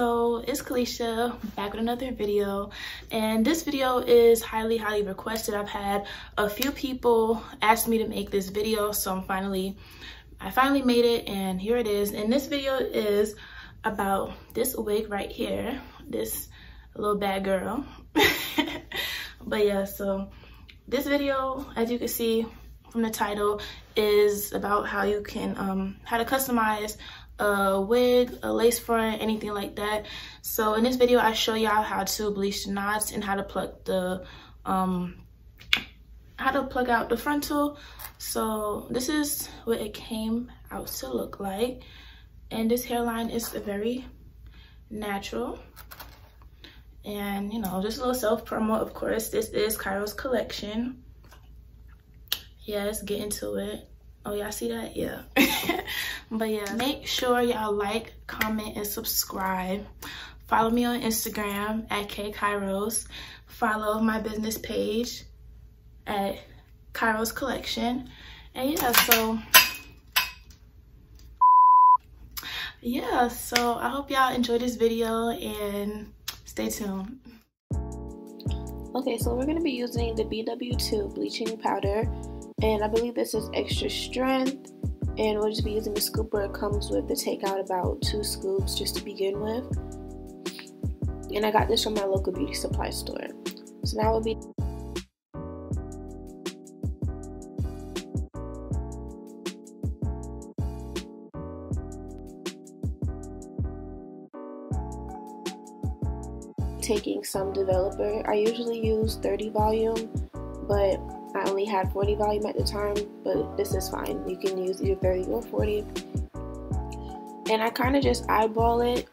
So it's Kalisha back with another video, and this video is highly requested. I've had a few people ask me to make this video, so I finally made it, and here it is. And this video is about this wig right here, this little bad girl. But yeah, so this video, as you can see from the title, is about how you can how to customize a wig, a lace front, anything like that. So in this video I show y'all how to bleach the knots and how to pluck the out the frontal. So this is what it came out to look like, and this hairline is very natural. And you know, just a little self promo, of course. This is Kairos Kollection. Yeah, let's get into it. Oh, y'all see that? Yeah. But yeah, make sure y'all like, comment, and subscribe. Follow me on Instagram at @Kairos. Follow my business page at Kairos Kollection. And yeah, so I hope y'all enjoy this video and stay tuned. Okay, so we're going to be using the BW2 bleaching powder, and I believe this is extra strength, and we'll just be using the scooper it comes with to take out about 2 scoops just to begin with. And I got this from my local beauty supply store. So now we'll be taking some developer. I usually use 30 volume, but I only had 40 volume at the time, but this is fine. You can use either 30 or 40. And I kind of just eyeball it.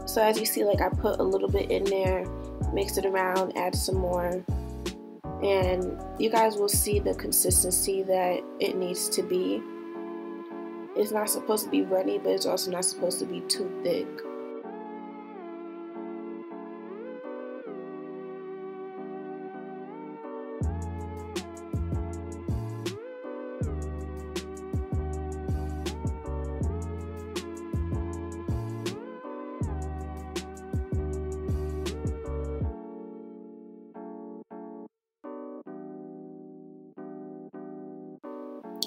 So as you see, like, I put a little bit in there, mix it around, add some more, and you guys will see the consistency that it needs to be. It's not supposed to be runny, but it's also not supposed to be too thick.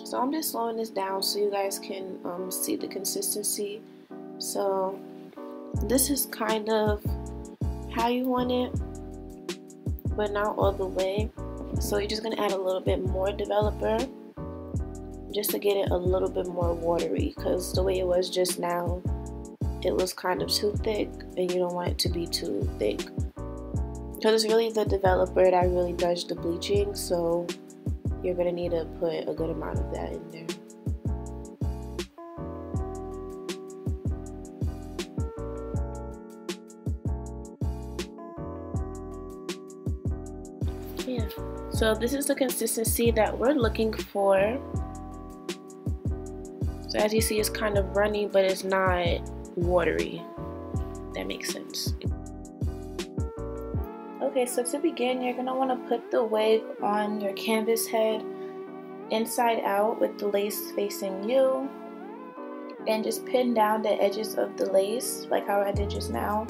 So I'm just slowing this down so you guys can see the consistency. So this is kind of how you want it, but not all the way. So you're just gonna add a little bit more developer just to get it a little bit more watery, because the way it was just now, it was kind of too thick, and you don't want it to be too thick, because it's really the developer that really does the bleaching. So you're going to need to put a good amount of that in there. Yeah, so this is the consistency that we're looking for. So as you see, it's kind of runny, but it's not watery. That makes sense. Okay, so to begin, you're going to want to put the wig on your canvas head inside out with the lace facing you, and just pin down the edges of the lace like how I did just now.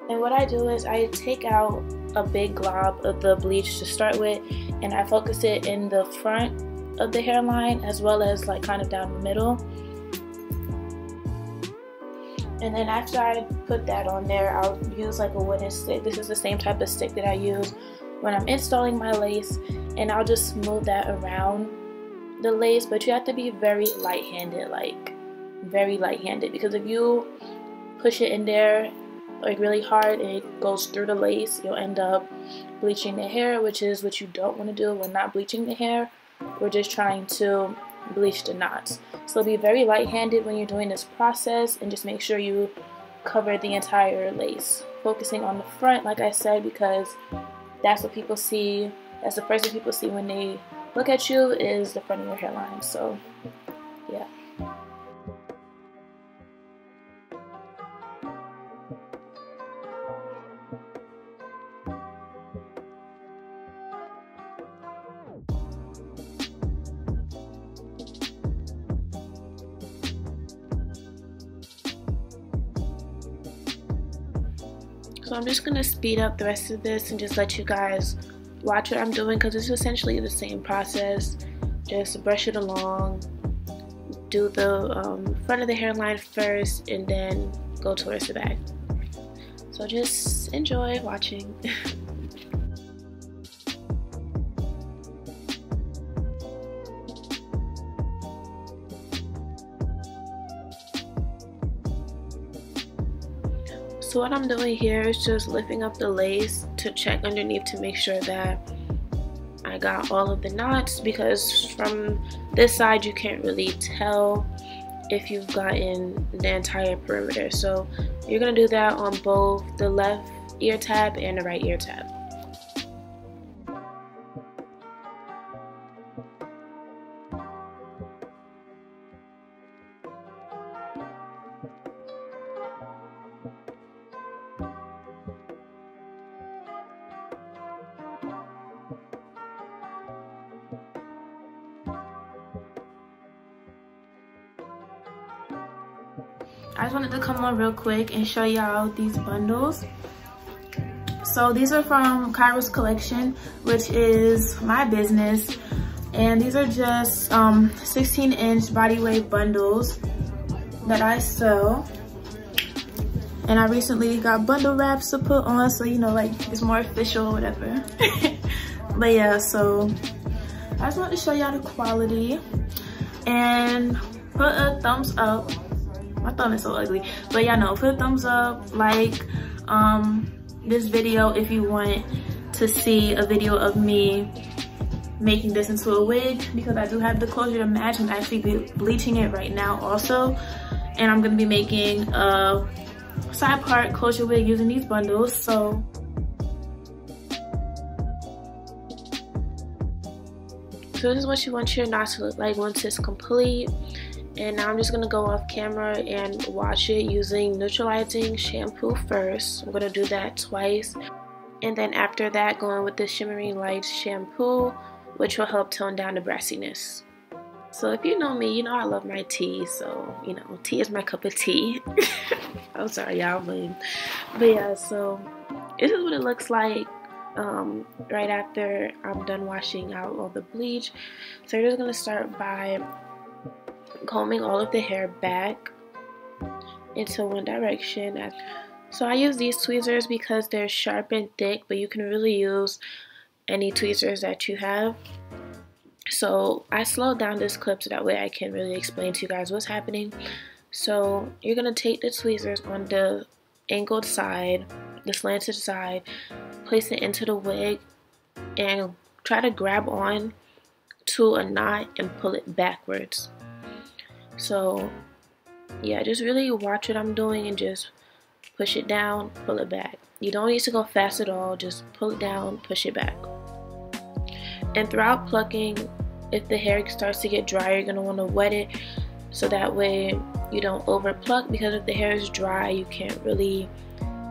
And what I do is I take out a big glob of the bleach to start with, and I focus it in the front of the hairline as well as like kind of down the middle. And then after I put that on there, I'll use like a wooden stick. This is the same type of stick that I use when I'm installing my lace, and I'll just smooth that around the lace. But you have to be very light-handed, because if you push it in there like really hard and it goes through the lace, you'll end up bleaching the hair, which is what you don't want to do. We're not bleaching the hair, we're just trying to bleach the knots. So be very light-handed when you're doing this process, and just make sure you cover the entire lace, focusing on the front, like I said, because that's what people see. That's the first thing people see when they look at you, is the front of your hairline. So yeah. So I'm just gonna speed up the rest of this and just let you guys watch what I'm doing, because it's essentially the same process. Just brush it along, do the front of the hairline first, and then go towards the back. So just enjoy watching. So what I'm doing here is just lifting up the lace to check underneath to make sure that I got all of the knots, because from this side you can't really tell if you've gotten the entire perimeter. So you're going to do that on both the left ear tab and the right ear tab. I just wanted to come on real quick and show y'all these bundles. So these are from Kairos Kollection, which is my business. And these are just 16-inch body weight bundles that I sell. And I recently got bundle wraps to put on, so you know, like it's more official or whatever. But yeah, so I just wanted to show y'all the quality and put a thumbs up. My thumb is so ugly, but y'all know, put a thumbs up, like this video if you want to see a video of me making this into a wig, because I do have the closure to match. I'm actually bleaching it right now also, and I'm gonna be making a side part closure wig using these bundles. So this is what you want your knots to look like once it's complete. And now I'm just going to go off camera and wash it using Neutralizing shampoo first. I'm going to do that twice. And then after that, going with the Shimmering Light shampoo, which will help tone down the brassiness. So if you know me, you know I love my tea. So, you know, tea is my cup of tea. I'm sorry, y'all. But yeah, so this is what it looks like right after I'm done washing out all the bleach. So you're just going to start by combing all of the hair back into one direction. So I use these tweezers because they're sharp and thick, but you can really use any tweezers that you have. So I slowed down this clip so that way I can really explain to you guys what's happening. So you're going to take the tweezers on the angled side, the slanted side, place it into the wig and try to grab on to a knot and pull it backwards. So yeah, just really watch what I'm doing and just push it down, pull it back. You don't need to go fast at all, just pull it down, push it back. And throughout plucking, if the hair starts to get dry, you're going to want to wet it so that way you don't over pluck, because if the hair is dry you can't really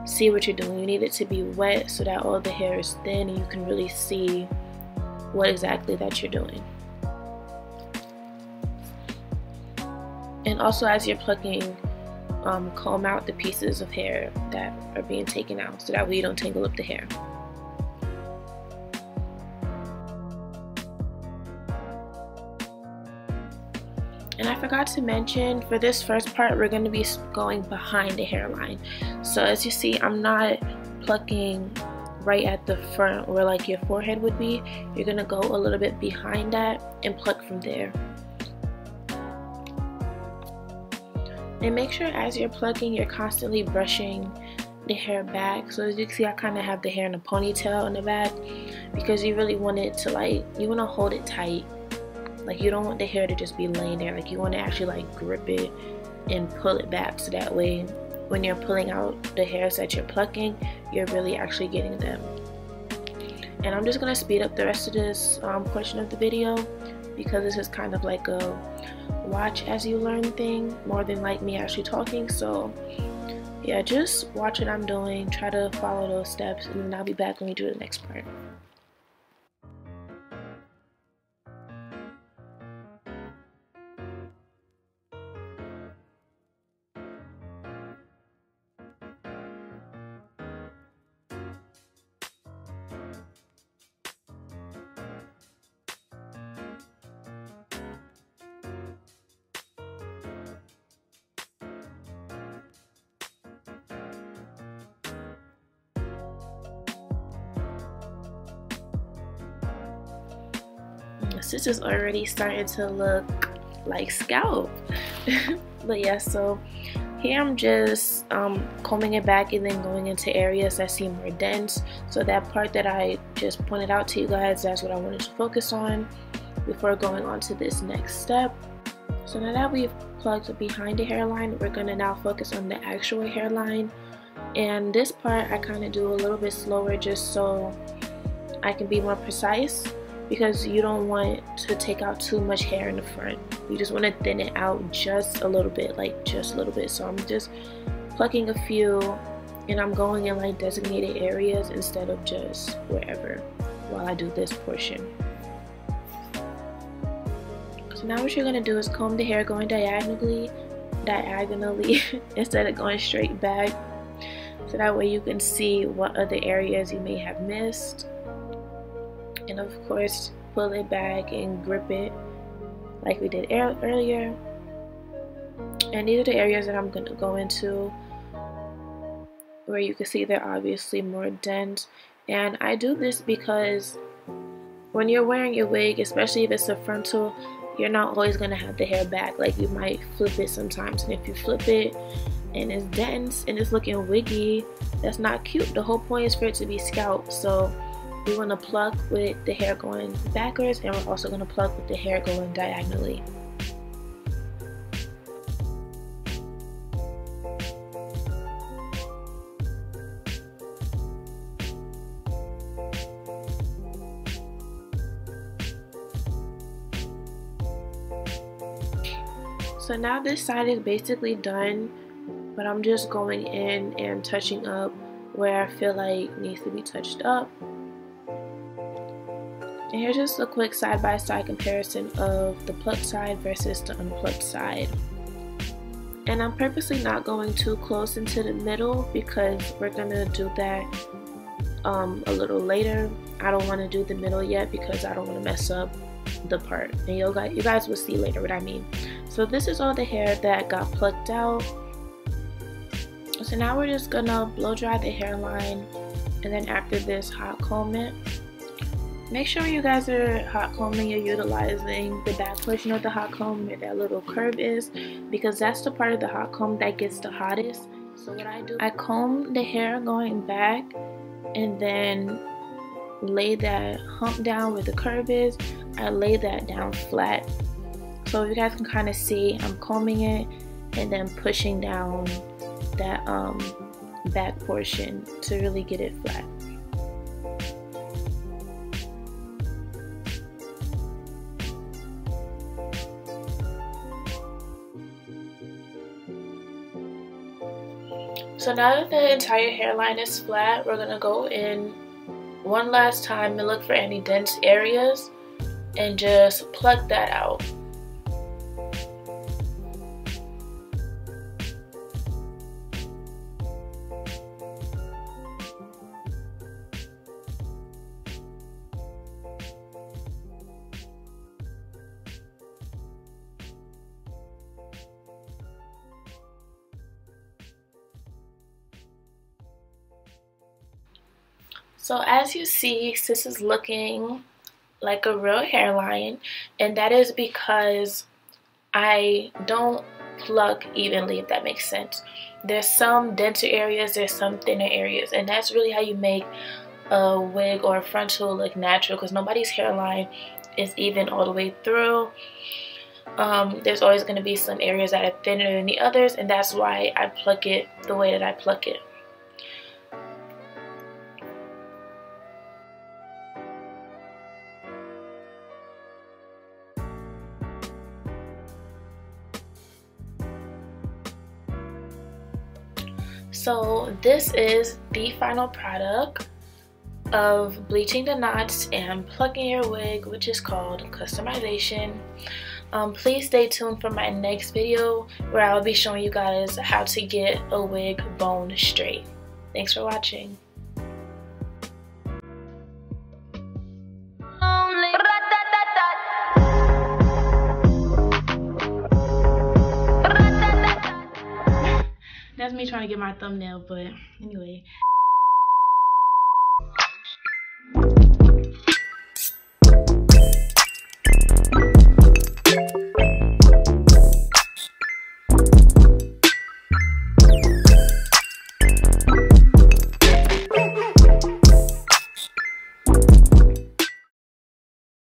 see what you're doing. You need it to be wet so that all the hair is thin and you can really see what exactly that you're doing. And also, as you're plucking, comb out the pieces of hair that are being taken out so that way you don't tangle up the hair. And I forgot to mention, for this first part we're going to be going behind the hairline. So as you see, I'm not plucking right at the front where like your forehead would be. You're going to go a little bit behind that and pluck from there. And make sure as you're plucking, you're constantly brushing the hair back. So as you can see, I kind of have the hair in a ponytail in the back because you really want it to, like, you want to hold it tight. Like, you don't want the hair to just be laying there. Like, you want to actually like grip it and pull it back so that way when you're pulling out the hairs that you're plucking, you're really actually getting them. And I'm just going to speed up the rest of this portion of the video because this is kind of like a watch as you learn thing more than like me actually talking. So yeah, just watch what I'm doing, try to follow those steps, and then I'll be back when we do the next part. because this is already starting to look like scalp. But yeah, so here I'm just combing it back and then going into areas that seem more dense. So that part that I just pointed out to you guys, that's what I wanted to focus on before going on to this next step. So now that we've plugged behind the hairline, we're going to now focus on the actual hairline. And this part I kind of do a little bit slower just so I can be more precise, because you don't want to take out too much hair in the front. You just want to thin it out just a little bit, like just a little bit. So I'm just plucking a few and I'm going in like designated areas instead of just wherever while I do this portion. So now what you're going to do is comb the hair going diagonally instead of going straight back, so that way you can see what other areas you may have missed. And of course, pull it back and grip it like we did earlier. And these are the areas that I'm going to go into where you can see they're obviously more dense. And I do this because when you're wearing your wig, especially if it's a frontal, you're not always going to have the hair back. Like, you might flip it sometimes, and if you flip it and it's dense and it's looking wiggy, that's not cute. The whole point is for it to be scalp. So we want to pluck with the hair going backwards, and we're also going to pluck with the hair going diagonally. So now this side is basically done, but I'm just going in and touching up where I feel like needs to be touched up. And here's just a quick side-by-side comparison of the plucked side versus the unplucked side. And I'm purposely not going too close into the middle because we're gonna do that a little later. I don't want to do the middle yet because I don't want to mess up the part, and you guys will see later what I mean. So this is all the hair that got plucked out. So now we're just gonna blow dry the hairline, and then after this, hot comb it. Make sure you guys are hot combing, you're utilizing the back portion of the hot comb where that little curve is, because that's the part of the hot comb that gets the hottest. So what I do, I comb the hair going back and then lay that hump down where the curve is. I lay that down flat. So you guys can kind of see, I'm combing it and then pushing down that back portion to really get it flat. So now that the entire hairline is flat, we're gonna go in one last time and look for any dense areas and just pluck that out. So as you see, this is looking like a real hairline, and that is because I don't pluck evenly, if that makes sense. There's some denser areas, there's some thinner areas, and that's really how you make a wig or a frontal look natural, because nobody's hairline is even all the way through. There's always going to be some areas that are thinner than the others, and that's why I pluck it the way that I pluck it. So this is the final product of bleaching the knots and plucking your wig, which is called customization. Please stay tuned for my next video where I'll be showing you guys how to get a wig bone straight. Thanks for watching. That's me trying to get my thumbnail, but anyway.